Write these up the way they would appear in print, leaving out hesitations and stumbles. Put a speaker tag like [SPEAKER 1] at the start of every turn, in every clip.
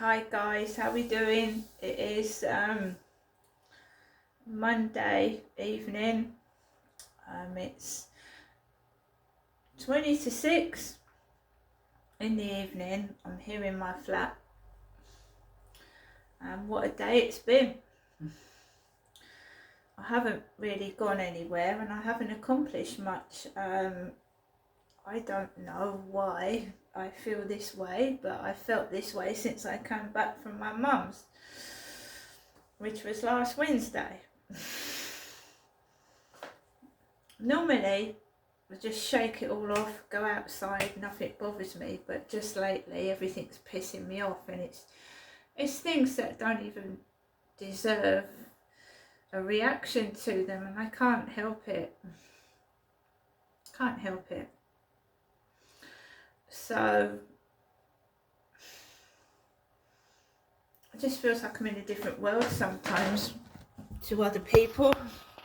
[SPEAKER 1] Hi guys, how we doing? It is Monday evening. It's 20 to 6 in the evening. I'm here in my flat. What a day it's been. I haven't really gone anywhere and I haven't accomplished much. I don't know why I feel this way, but I felt this way since I came back from my mum's, which was last Wednesday. Normally, I just shake it all off, go outside, nothing bothers me, but just lately everything's pissing me off, and it's things that don't even deserve a reaction to them, and I can't help it. Can't help it. So it just feels like I'm in a different world sometimes to other people.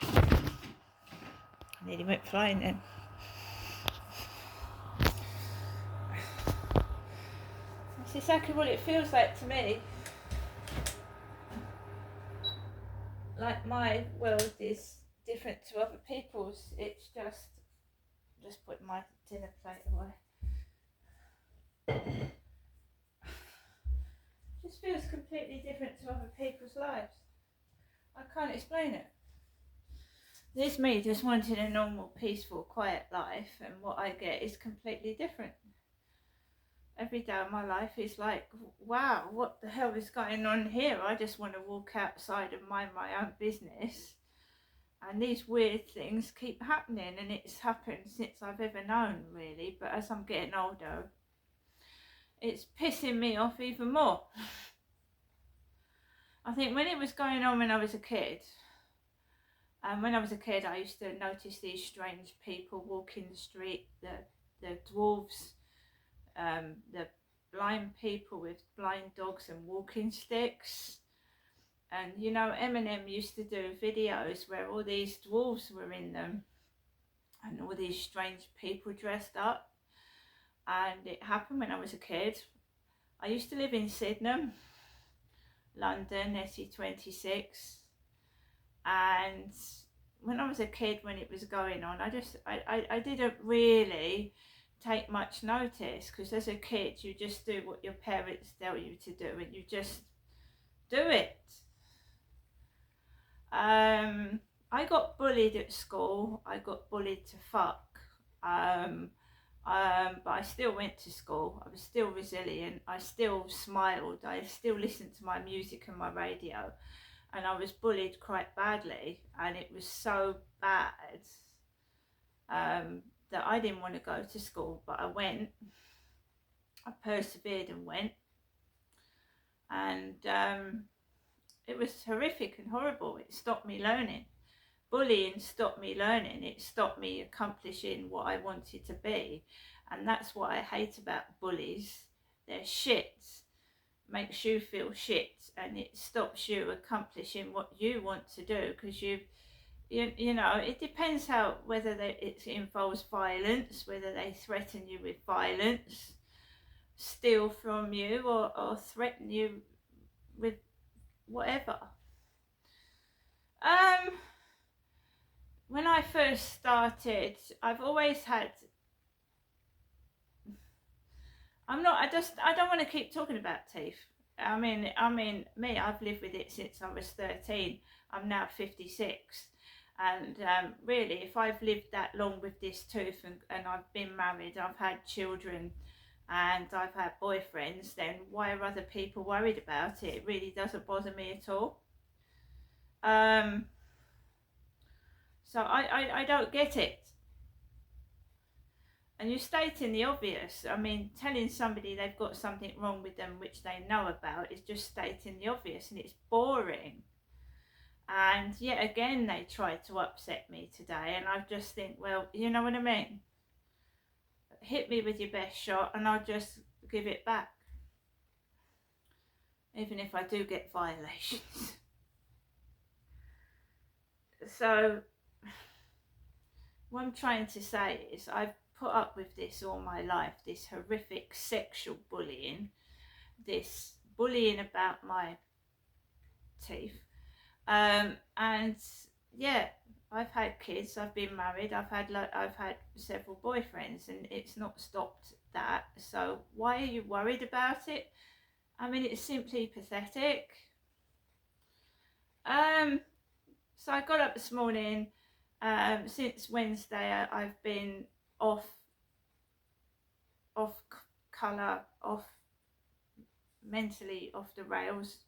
[SPEAKER 1] I nearly went flying then. That's exactly what it feels like to me. Like my world is different to other people's. It's just put my dinner plate away. Just feels completely different to other people's lives. I can't explain it. There's me just wanting a normal, peaceful, quiet life, and what I get is completely different. Every day of my life is like, wow, what the hell is going on here? I just want to walk outside and mind my own business. And these weird things keep happening, and it's happened since I've ever known, really. But as I'm getting older, it's pissing me off even more. I think when it was going on when I was a kid, when I was a kid, I used to notice these strange people walking the street, the dwarves, the blind people with blind dogs and walking sticks. And you know, Eminem used to do videos where all these dwarves were in them and all these strange people dressed up. And it happened when I was a kid. I used to live in Sydenham, London, SE26. And when I was a kid, when it was going on, I didn't really take much notice, because as a kid you just do what your parents tell you to do and you just do it. I got bullied at school. I got bullied to fuck. But I still went to school. I was still resilient. I still smiled. I still listened to my music and my radio. And I was bullied quite badly, and it was so bad that I didn't want to go to school, but I went. I persevered and went, and it was horrific and horrible. It stopped me learning. Bullying stopped me learning. It stopped me accomplishing what I wanted to be, and that's what I hate about bullies. They're shit. Makes you feel shit, and it stops you accomplishing what you want to do, because you know, it depends how, whether it involves violence, whether they threaten you with violence, steal from you, or threaten you with whatever. When I first started, I've always had, I don't want to keep talking about teeth. I mean, me, I've lived with it since I was 13. I'm now 56. And really, if I've lived that long with this tooth, and I've been married, I've had children, and I've had boyfriends, then why are other people worried about it? It really doesn't bother me at all. So I don't get it. And you're stating the obvious. I mean, telling somebody they've got something wrong with them which they know about is just stating the obvious, and it's boring. And yet again, they tried to upset me today, and I just think, well, you know what I mean? Hit me with your best shot and I'll just give it back. Even if I do get violations. So, what I'm trying to say is, I've put up with this all my life, this horrific sexual bullying, this bullying about my teeth. And yeah, I've had kids, I've been married, I've had several boyfriends, and it's not stopped that. So why are you worried about it? I mean, it's simply pathetic. So I got up this morning. Since Wednesday, I've been off colour, mentally off the rails.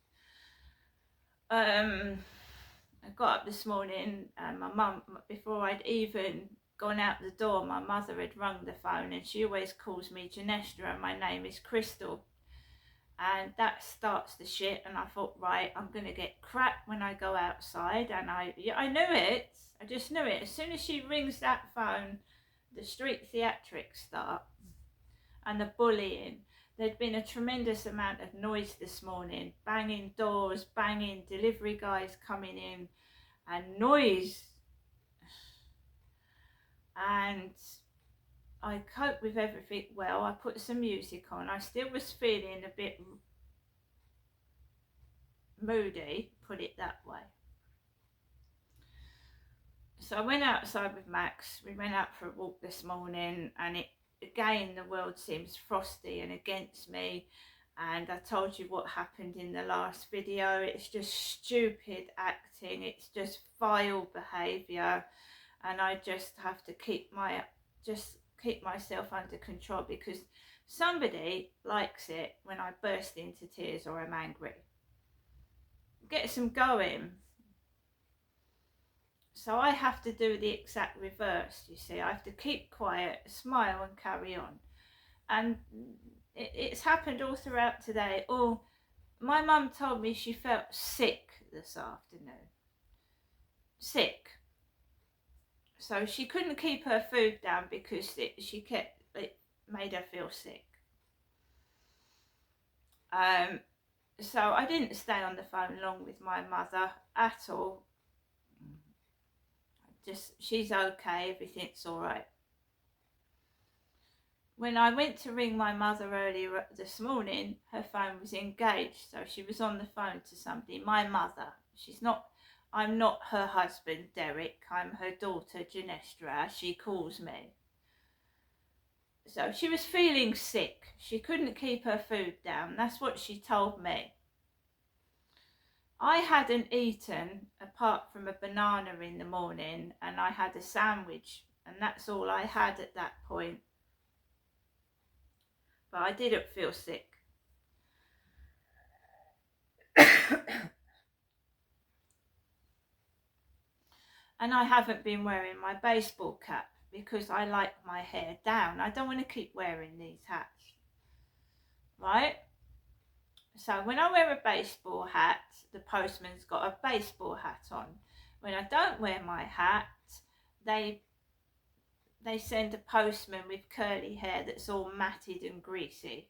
[SPEAKER 1] I got up this morning, and my mum, before I'd even gone out the door, my mother had rung the phone, and she always calls me Janestra, and my name is Crystal. And that starts the shit, and I thought, right, I'm going to get crap when I go outside, and I knew it. I just knew it. As soon as she rings that phone, the street theatrics start, and the bullying. There'd been a tremendous amount of noise this morning, banging doors, banging, delivery guys coming in, and noise. And I coped with everything well. I put some music on. I still was feeling a bit moody, put it that way. So I went outside with Max. We went out for a walk this morning, and again, the world seems frosty and against me. And I told you what happened in the last video. It's just stupid acting. It's just vile behaviour. And I just have to keep myself under control, because somebody likes it when I burst into tears or I'm angry. Gets them going. So I have to do the exact reverse, you see. I have to keep quiet, smile and carry on. And it's happened all throughout today. Oh, my mum told me she felt sick this afternoon. Sick. So she couldn't keep her food down because it made her feel sick. So I didn't stay on the phone long with my mother at all. Just, she's okay, everything's all right. When I went to ring my mother earlier this morning, her phone was engaged, so she was on the phone to somebody. My mother, I'm not her husband, Derek, I'm her daughter, Janestra, as she calls me. So she was feeling sick. She couldn't keep her food down. That's what she told me. I hadn't eaten apart from a banana in the morning, and I had a sandwich, and that's all I had at that point. But I didn't feel sick. And I haven't been wearing my baseball cap because I like my hair down. I don't want to keep wearing these hats, right? So when I wear a baseball hat, the postman's got a baseball hat on. When I don't wear my hat, they send a postman with curly hair that's all matted and greasy,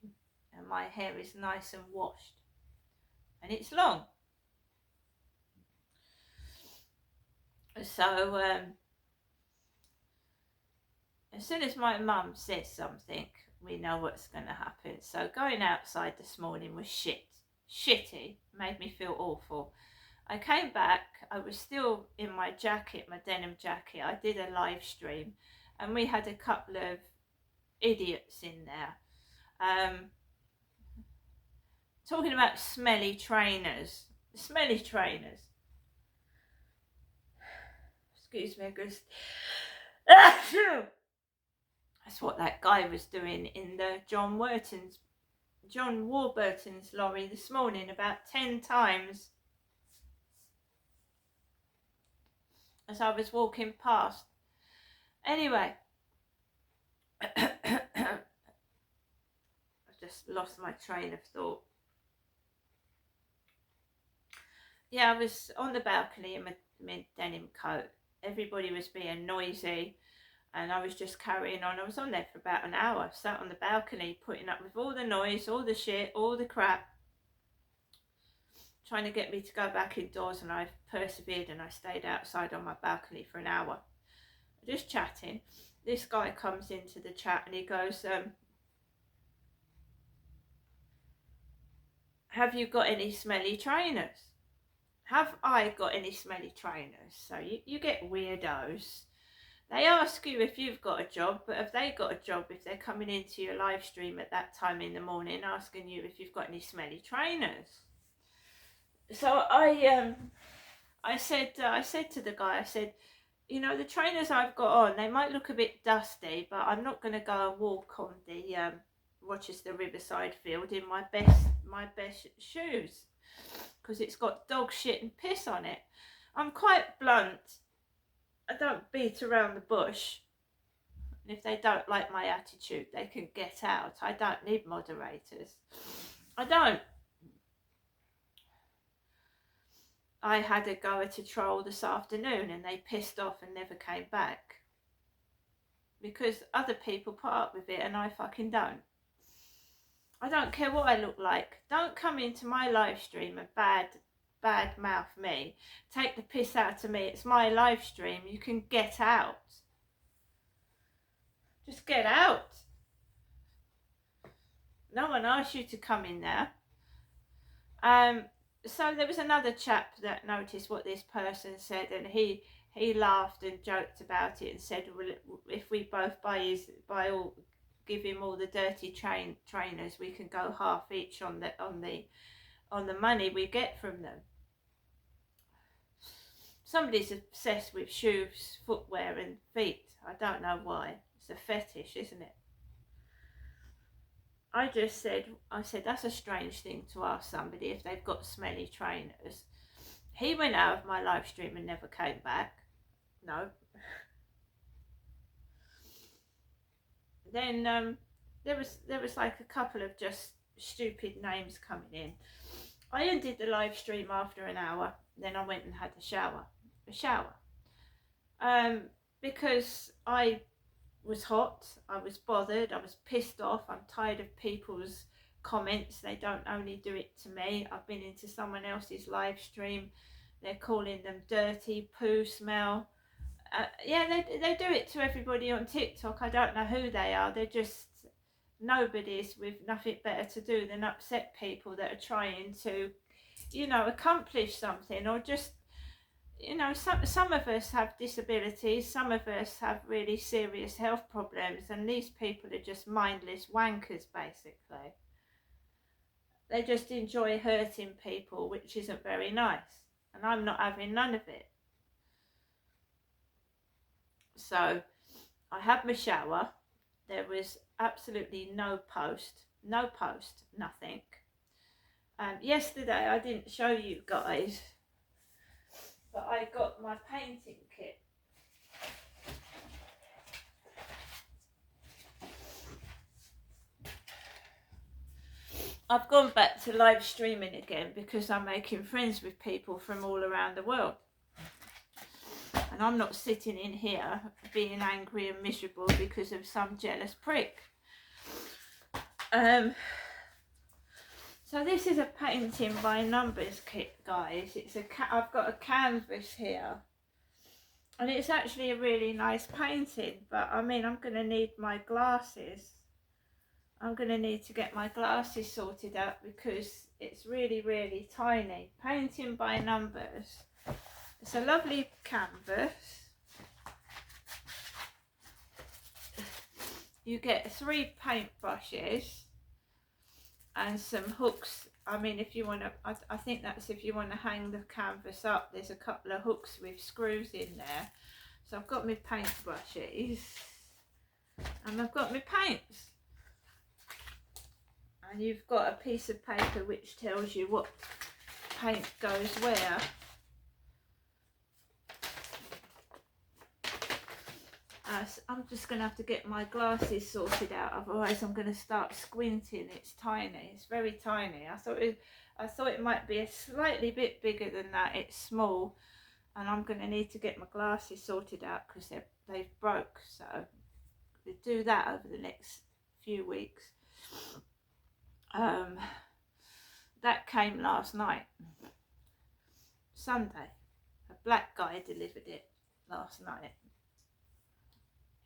[SPEAKER 1] and my hair is nice and washed, and it's long. So as soon as my mum says something, we know what's going to happen. So going outside this morning was shitty, made me feel awful. I came back, I was still in my jacket, my denim jacket. I did a live stream, and we had a couple of idiots in there talking about smelly trainers. Excuse me, because that's what that guy was doing in the John Warburton's lorry this morning about 10 times as I was walking past. Anyway, I just lost my train of thought. Yeah, I was on the balcony in my denim coat. Everybody was being noisy, and I was just carrying on. I was on there for about an hour, sat on the balcony, putting up with all the noise, all the shit, all the crap, trying to get me to go back indoors, and I persevered, and I stayed outside on my balcony for an hour, just chatting. This guy comes into the chat, and he goes, have you got any smelly trainers? Have I got any smelly trainers? So you get weirdos. They ask you if you've got a job, but have they got a job if they're coming into your live stream at that time in the morning asking you if you've got any smelly trainers? So I said to the guy, I said, you know, the trainers I've got on, they might look a bit dusty, but I'm not going to go and walk on the Rochester Riverside field in my best shoes, because it's got dog shit and piss on it. I'm quite blunt. I don't beat around the bush. And if they don't like my attitude, they can get out. I don't need moderators. I don't. I had a go at a troll this afternoon and they pissed off and never came back. Because other people put up with it and I fucking don't. I don't care what I look like. Don't come into my live stream and bad mouth me. Take the piss out of me. It's my live stream. You can get out. Just get out. No one asked you to come in there. So there was another chap that noticed what this person said, and he laughed and joked about it and said, well, if we both give him all the dirty trainers, we can go half each on the money we get from them. Somebody's obsessed with shoes, footwear and feet. I don't know why. It's a fetish, isn't it? I said that's a strange thing to ask somebody if they've got smelly trainers. He went out of my live stream and never came back. No. Then there was like a couple of just stupid names coming in. I ended the live stream after an hour. Then I went and had a shower. Because I was hot, I was bothered, I was pissed off. I'm tired of people's comments. They don't only do it to me. I've been into someone else's live stream. They're calling them dirty, poo smell. Yeah, they do it to everybody on TikTok. I don't know who they are. They're just nobodies with nothing better to do than upset people that are trying to, you know, accomplish something, or just, you know, some of us have disabilities, some of us have really serious health problems, and these people are just mindless wankers, basically. They just enjoy hurting people, which isn't very nice, and I'm not having none of it. So I had my shower. There was absolutely no post, nothing. Yesterday I didn't show you guys, but I got my painting kit. I've gone back to live streaming again because I'm making friends with people from all around the world. And I'm not sitting in here being angry and miserable because of some jealous prick. So this is a painting by numbers kit, guys. I've got a canvas here, and it's actually a really nice painting. But I mean, I'm going to need my glasses. I'm going to need to get my glasses sorted out because it's really, really tiny. Painting by numbers. It's a lovely canvas. You get 3 paintbrushes and some hooks. I mean, if you want to, I think that's if you want to hang the canvas up. There's a couple of hooks with screws in there. So I've got my paintbrushes and I've got my paints. And you've got a piece of paper which tells you what paint goes where. I'm just going to have to get my glasses sorted out, otherwise I'm going to start squinting. It's tiny, it's very tiny. I thought it might be a slightly bit bigger than that. It's small, and I'm going to need to get my glasses sorted out because they've broke. So we'll do that over the next few weeks. That came last night, Sunday. A black guy delivered it last night.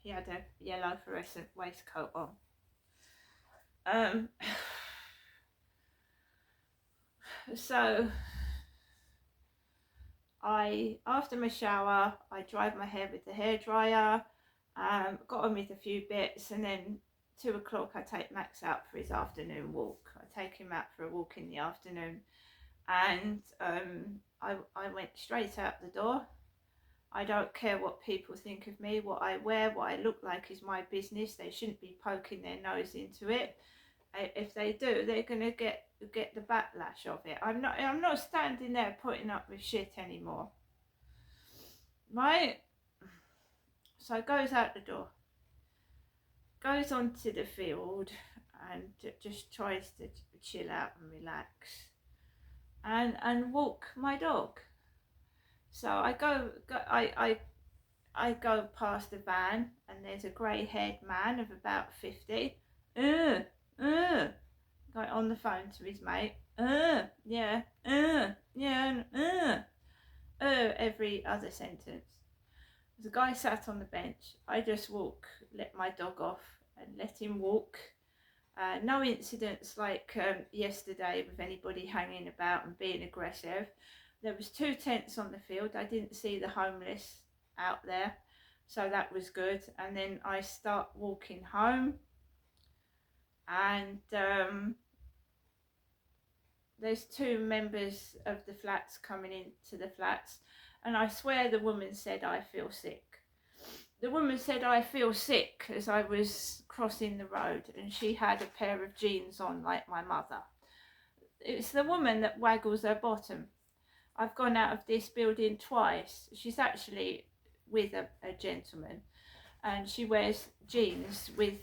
[SPEAKER 1] He had a yellow fluorescent waistcoat on. So after my shower, I dried my hair with the hairdryer, got on with a few bits, and then 2 o'clock I take Max out for his afternoon walk. I take him out for a walk in the afternoon, and I went straight out the door. I don't care what people think of me, what I wear, what I look like is my business. They shouldn't be poking their nose into it. If they do, they're gonna get the backlash of it. I'm not standing there putting up with shit anymore. Right? So goes out the door, goes onto the field, and just tries to chill out and relax, and walk my dog. So I go past the van, and there's a grey-haired man of about 50. Got on the phone to his mate. Yeah, every other sentence. The guy sat on the bench. I just let my dog off and let him walk. No incidents like yesterday with anybody hanging about and being aggressive. There was 2 tents on the field. I didn't see the homeless out there, so that was good. And then I start walking home, and there's 2 members of the flats coming into the flats, and I swear the woman said, "I feel sick." The woman said, "I feel sick," as I was crossing the road, and she had a pair of jeans on like my mother. It's the woman that waggles her bottom. I've gone out of this building twice. She's actually with a gentleman, and she wears jeans with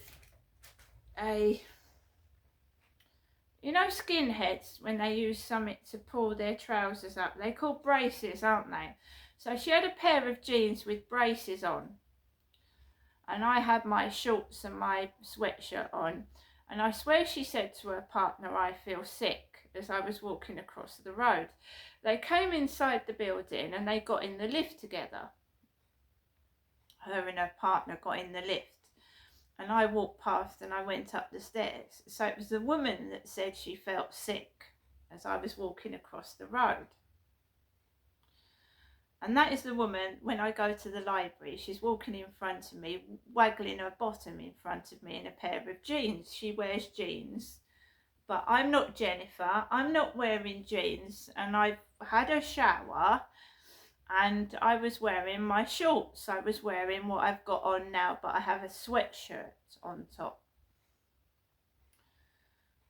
[SPEAKER 1] a, you know, skinheads, when they use something to pull their trousers up, they're called braces, aren't they? So she had a pair of jeans with braces on, and I had my shorts and my sweatshirt on, and I swear she said to her partner, "I feel sick," as I was walking across the road. They came inside the building and they got in the lift together. Her and her partner got in the lift, and I walked past and I went up the stairs. So it was the woman that said she felt sick as I was walking across the road. And that is the woman, when I go to the library, she's walking in front of me, waggling her bottom in front of me in a pair of jeans. She wears jeans, but I'm not Jennifer. I'm not wearing jeans, and I've had a shower, and I was wearing my shorts. I was wearing what I've got on now, but I have a sweatshirt on top.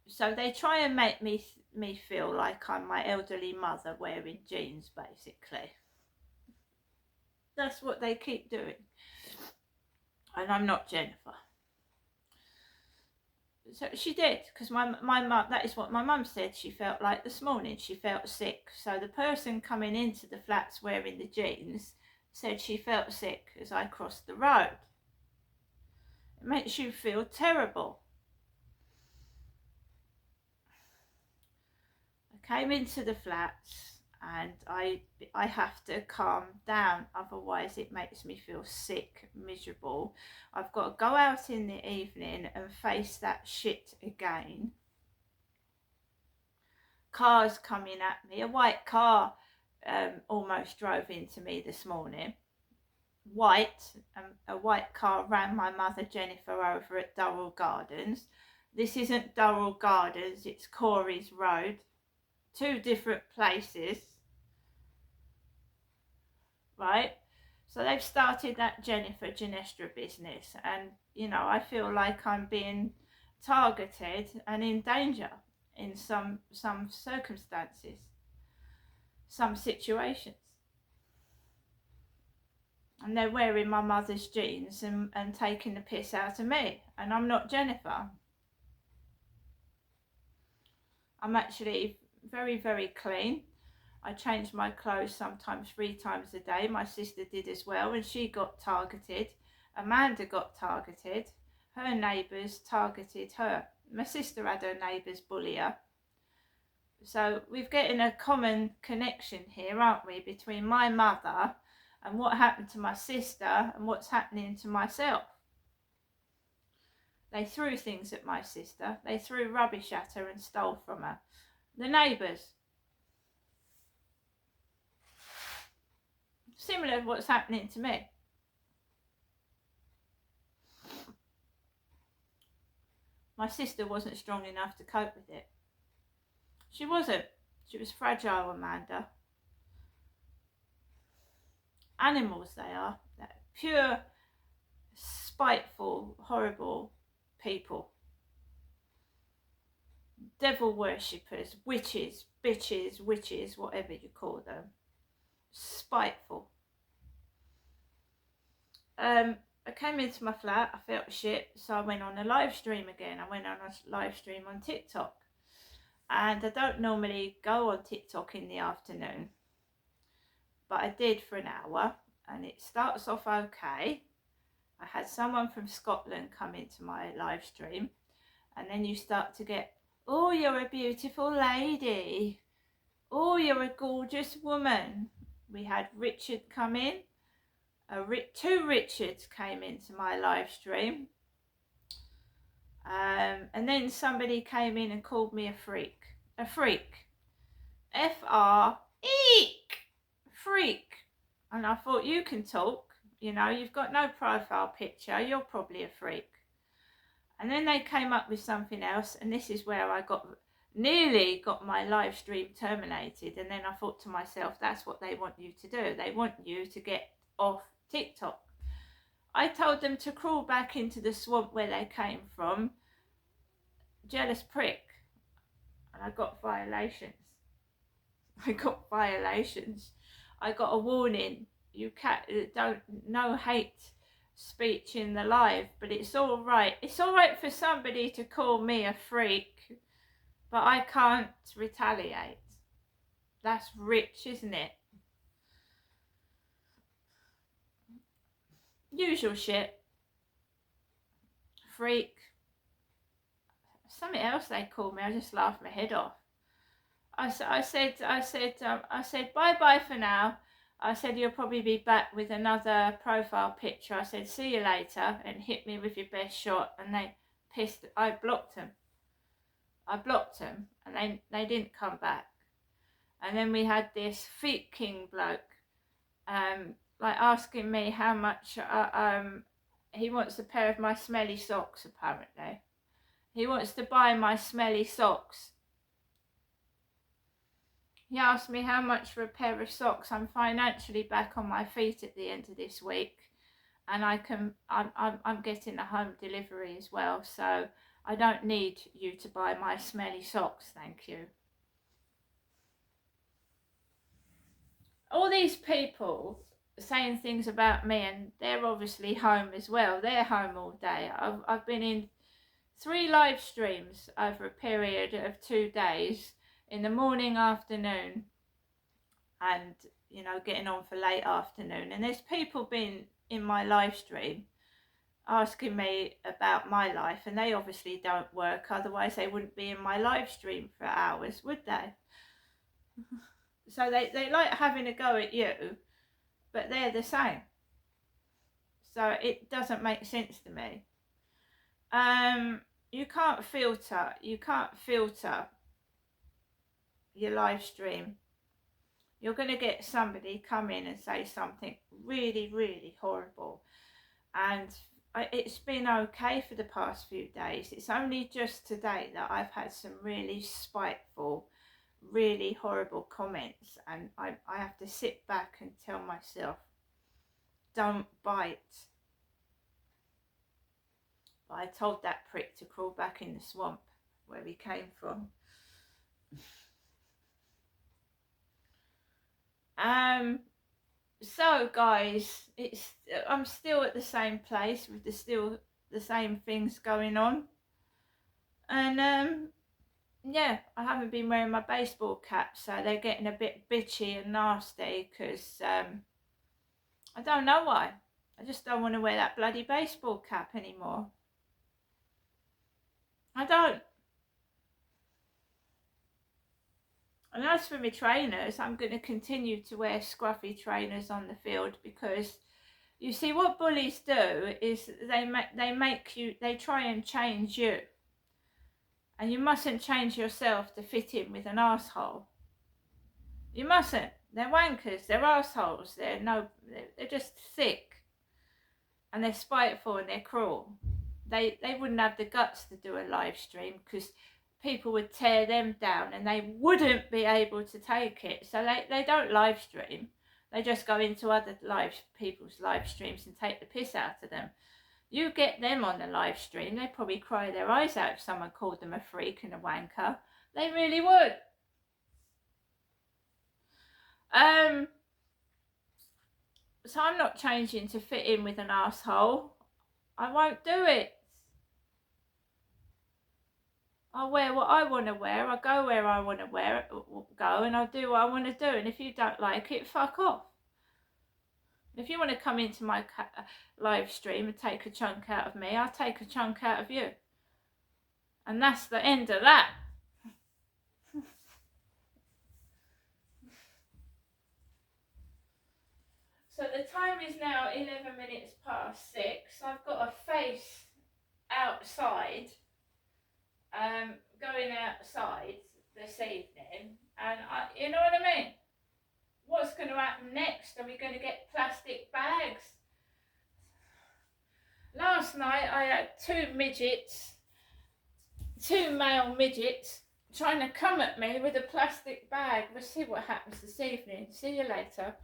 [SPEAKER 1] So they try and make me feel like I'm my elderly mother wearing jeans, basically. That's what they keep doing. And I'm not Jennifer. So she did, because my mum, that is what my mum said she felt like this morning. She felt sick. So the person coming into the flats wearing the jeans said she felt sick as I crossed the road. It makes you feel terrible. I came into the flats, and I have to calm down, otherwise it makes me feel sick, miserable. I've got to go out in the evening and face that shit again. Cars coming at me. A white car almost drove into me this morning. A white car ran my mother Jennifer over at Durrell Gardens. This isn't Durrell Gardens, it's Corey's Road. 2 different places. Right? So they've started that Jennifer Ginestra business, and you know, I feel like I'm being targeted and in danger in some circumstances, some situations. And they're wearing my mother's jeans and taking the piss out of me, and I'm not Jennifer. I'm actually very, very clean. I change my clothes sometimes 3 times a day. My sister did as well, and she got targeted. Amanda got targeted. Her neighbours targeted her. My sister had her neighbours bully her. So we're getting a common connection here, aren't we, between my mother and what happened to my sister and what's happening to myself. They threw things at my sister. They threw rubbish at her and stole from her. The neighbours. Similar to what's happening to me. My sister wasn't strong enough to cope with it. She wasn't. She was fragile, Amanda. Animals they are. They're pure, spiteful, horrible people. Devil worshippers, witches, bitches, witches, whatever you call them. Spiteful. I came into my flat, I felt shit, so I went on a live stream again. I went on a live stream on TikTok. And I don't normally go on TikTok in the afternoon, but I did for an hour, and it starts off okay. I had someone from Scotland come into my live stream, and then you start to get, oh, you're a beautiful lady. Oh, you're a gorgeous woman. We had Richard come in. Two Richards came into my live stream. And then somebody came in and called me a freak. A freak. F-R-E-A-K. Freak. And I thought, you can talk. You know, you've got no profile picture. You're probably a freak. And then they came up with something else. And this is where I nearly got my live stream terminated. And then I thought to myself, that's what they want you to do. They want you to get off TikTok. I told them to crawl back into the swamp where they came from. Jealous prick. And I got violations. I got a warning. You don't, no hate speech in the live, but it's all right. It's all right for somebody to call me a freak, but I can't retaliate. That's rich, isn't it? Usual shit. Freak. Something else they called me. I just laughed my head off. I said bye for now. I said you'll probably be back with another profile picture. I said see you later and hit me with your best shot. And they pissed. I blocked them and they didn't come back. And then we had this Feet King bloke like asking me how much he wants a pair of my smelly socks. Apparently he wants to buy my smelly socks. He asked me how much for a pair of socks. I'm financially back on my feet at the end of this week, and I'm getting a home delivery as well, so I don't need you to buy my smelly socks, thank you. All these people saying things about me, and they're obviously home as well. They're home all day. I've been in 3 live streams over a period of 2 days. In the morning, afternoon, and you know, getting on for late afternoon. And there's people been in my live stream asking me about my life, and they obviously don't work, otherwise they wouldn't be in my live stream for hours, would they? So they like having a go at you, but they're the same. So it doesn't make sense to me. You can't filter your live stream. You're going to get somebody come in and say something really, really horrible, and it's been okay for the past few days. It's only just today that I've had some really spiteful, really horrible comments, and I have to sit back and tell myself, don't bite. But I told that prick to crawl back in the swamp where he came from. So guys, I'm still at the same place with still the same things going on, and yeah, I haven't been wearing my baseball cap, so they're getting a bit bitchy and nasty because I don't know why. I just don't want to wear that bloody baseball cap anymore. I don't. And as for my trainers, I'm going to continue to wear scruffy trainers on the field, because you see what bullies do is they try and change you, and you mustn't change yourself to fit in with an asshole. You mustn't. They're wankers, they're assholes, they're just sick, and they're spiteful and they're cruel. They wouldn't have the guts to do a live stream because people would tear them down and they wouldn't be able to take it. So they don't live stream. They just go into other people's live streams and take the piss out of them. You get them on the live stream, they'd probably cry their eyes out if someone called them a freak and a wanker. They really would. So I'm not changing to fit in with an asshole. I won't do it. I'll wear what I want to wear. I'll go where I want to go, and I'll do what I want to do. And if you don't like it, fuck off. If you want to come into my live stream and take a chunk out of me, I'll take a chunk out of you. And that's the end of that. So the time is now 11 minutes past 6. I've got a face outside, going outside this evening, and you know what I mean? What's going to happen next? Are we going to get plastic bags? Last night I had two male midgets, trying to come at me with a plastic bag. We'll see what happens this evening. See you later.